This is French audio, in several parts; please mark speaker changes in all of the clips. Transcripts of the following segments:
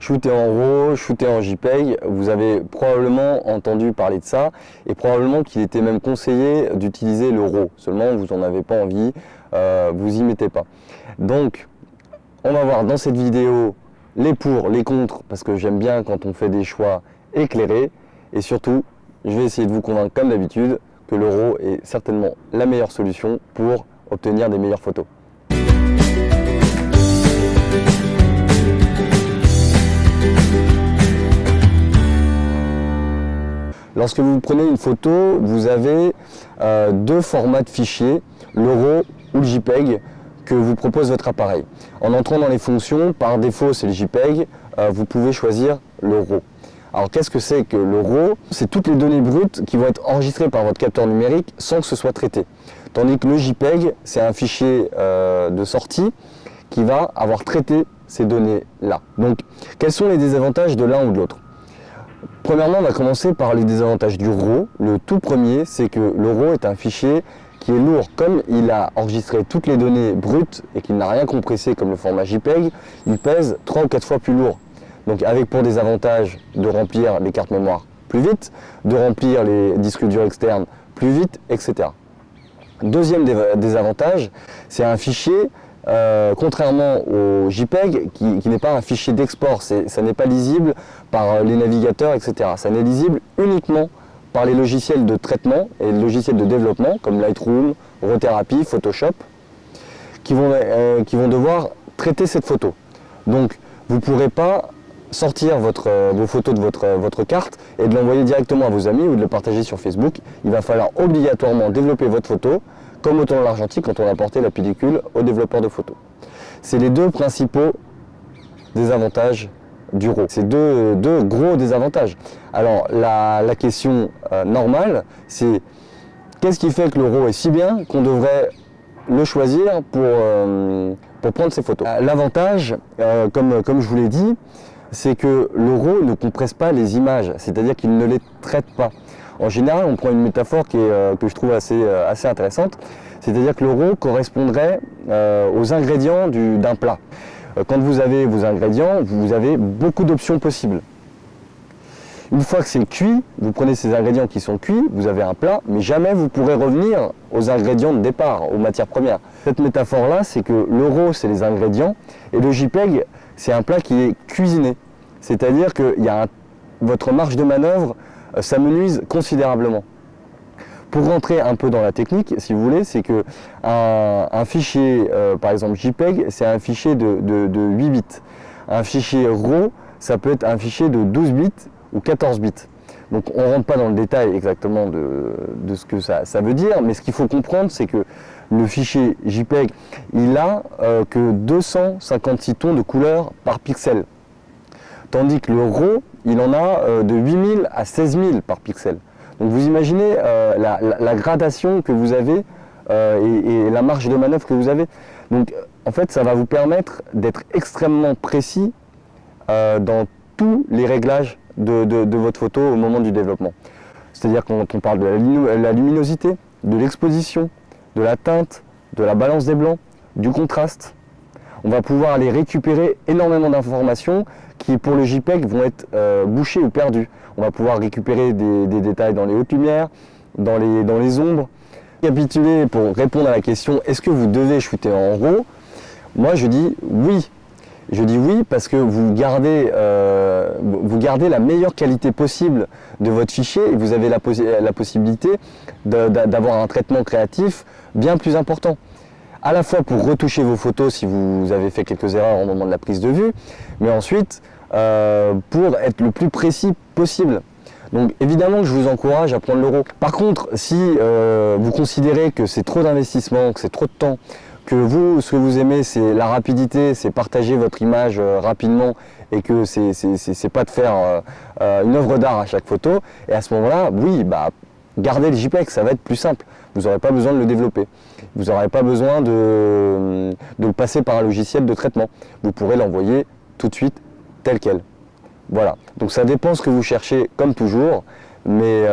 Speaker 1: Shooter en RAW, shooter en JPEG, vous avez probablement entendu parler de ça et probablement qu'il était même conseillé d'utiliser le RAW. Seulement, vous n'en avez pas envie, vous y mettez pas. Donc, on va voir dans cette vidéo les pour, les contre, parce que j'aime bien quand on fait des choix éclairés. Et surtout, je vais essayer de vous convaincre comme d'habitude que le RAW est certainement la meilleure solution pour obtenir des meilleures photos. Lorsque vous prenez une photo, vous avez deux formats de fichiers, le RAW ou le JPEG, que vous propose votre appareil. En entrant dans les fonctions, par défaut c'est le JPEG, vous pouvez choisir le RAW. Alors qu'est-ce que c'est que le RAW? C'est toutes les données brutes qui vont être enregistrées par votre capteur numérique sans que ce soit traité. Tandis que le JPEG, c'est un fichier de sortie qui va avoir traité ces données-là. Donc quels sont les désavantages de l'un ou de l'autre? Premièrement, on va commencer par les désavantages du RAW. Le tout premier, c'est que le RAW est un fichier qui est lourd. Comme il a enregistré toutes les données brutes et qu'il n'a rien compressé comme le format JPEG, il pèse 3 ou 4 fois plus lourd. Donc avec pour des avantages de remplir les cartes mémoire plus vite, de remplir les disques durs externes plus vite, etc. Deuxième désavantage, c'est un fichier, contrairement au JPEG, qui n'est pas un fichier d'export, ça n'est pas lisible par les navigateurs, etc. Ça n'est lisible uniquement par les logiciels de traitement et les logiciels de développement, comme Lightroom, RAWtherapy, Photoshop, qui vont devoir traiter cette photo. Donc vous ne pourrez pas sortir vos photos de votre carte et de l'envoyer directement à vos amis ou de le partager sur Facebook. Il va falloir obligatoirement développer votre photo, comme au temps de l'argentique quand on apportait la pellicule aux développeurs de photos. C'est les deux principaux désavantages du RAW. C'est deux gros désavantages. Alors la question normale, c'est qu'est-ce qui fait que le RAW est si bien qu'on devrait le choisir pour prendre ces photos? L'avantage, comme je vous l'ai dit, c'est que le RAW ne compresse pas les images, c'est-à-dire qu'il ne les traite pas. En général, on prend une métaphore que je trouve assez intéressante, c'est-à-dire que le RAW correspondrait aux ingrédients d'un plat. Quand vous avez vos ingrédients, vous avez beaucoup d'options possibles. Une fois que c'est cuit, vous prenez ces ingrédients qui sont cuits, vous avez un plat, mais jamais vous pourrez revenir aux ingrédients de départ, aux matières premières. Cette métaphore-là, c'est que le RAW, c'est les ingrédients, et le JPEG, c'est un plat qui est cuisiné. C'est-à-dire que votre marge de manœuvre s'amenuise considérablement. Pour rentrer un peu dans la technique, si vous voulez, c'est que un fichier, par exemple JPEG, c'est un fichier de 8 bits. Un fichier RAW, ça peut être un fichier de 12 bits ou 14 bits. Donc on ne rentre pas dans le détail exactement de ce que ça veut dire, mais ce qu'il faut comprendre, c'est que le fichier JPEG, il a que 256 tons de couleur par pixel. Tandis que le RAW, il en a de 8000 à 16000 par pixel. Donc vous imaginez la gradation que vous avez et la marge de manœuvre que vous avez. Donc en fait, ça va vous permettre d'être extrêmement précis dans tous les réglages de votre photo au moment du développement. C'est-à-dire quand on parle de la luminosité, de l'exposition, de la teinte, de la balance des blancs, du contraste, on va pouvoir aller récupérer énormément d'informations qui pour le JPEG vont être bouchées ou perdues. On va pouvoir récupérer des détails dans les hautes lumières, dans les ombres. Récapituler pour répondre à la question est-ce que vous devez shooter en RAW? Moi je dis oui. Je dis oui parce que vous gardez la meilleure qualité possible de votre fichier et vous avez la possibilité d'avoir un traitement créatif bien plus important. À la fois pour retoucher vos photos si vous avez fait quelques erreurs au moment de la prise de vue, mais ensuite pour être le plus précis possible. Donc évidemment je vous encourage à prendre le RAW. Par contre, si vous considérez que c'est trop d'investissement, que c'est trop de temps, que vous, ce que vous aimez, c'est la rapidité, c'est partager votre image rapidement et que c'est pas de faire une œuvre d'art à chaque photo, et à ce moment-là, oui, gardez le JPEG, ça va être plus simple. Vous n'aurez pas besoin de le développer. Vous n'aurez pas besoin de le passer par un logiciel de traitement. Vous pourrez l'envoyer tout de suite tel quel. Voilà. Donc ça dépend ce que vous cherchez comme toujours, mais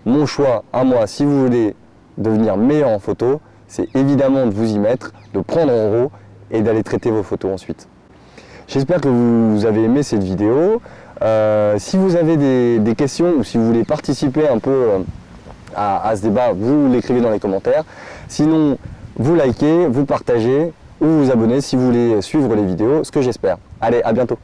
Speaker 1: mon choix à moi, si vous voulez devenir meilleur en photo, c'est évidemment de vous y mettre, de prendre en RAW et d'aller traiter vos photos ensuite. J'espère que vous avez aimé cette vidéo. Si vous avez des questions ou si vous voulez participer un peu à ce débat, vous l'écrivez dans les commentaires. Sinon, vous likez, vous partagez ou vous abonnez si vous voulez suivre les vidéos, ce que j'espère. Allez, à bientôt.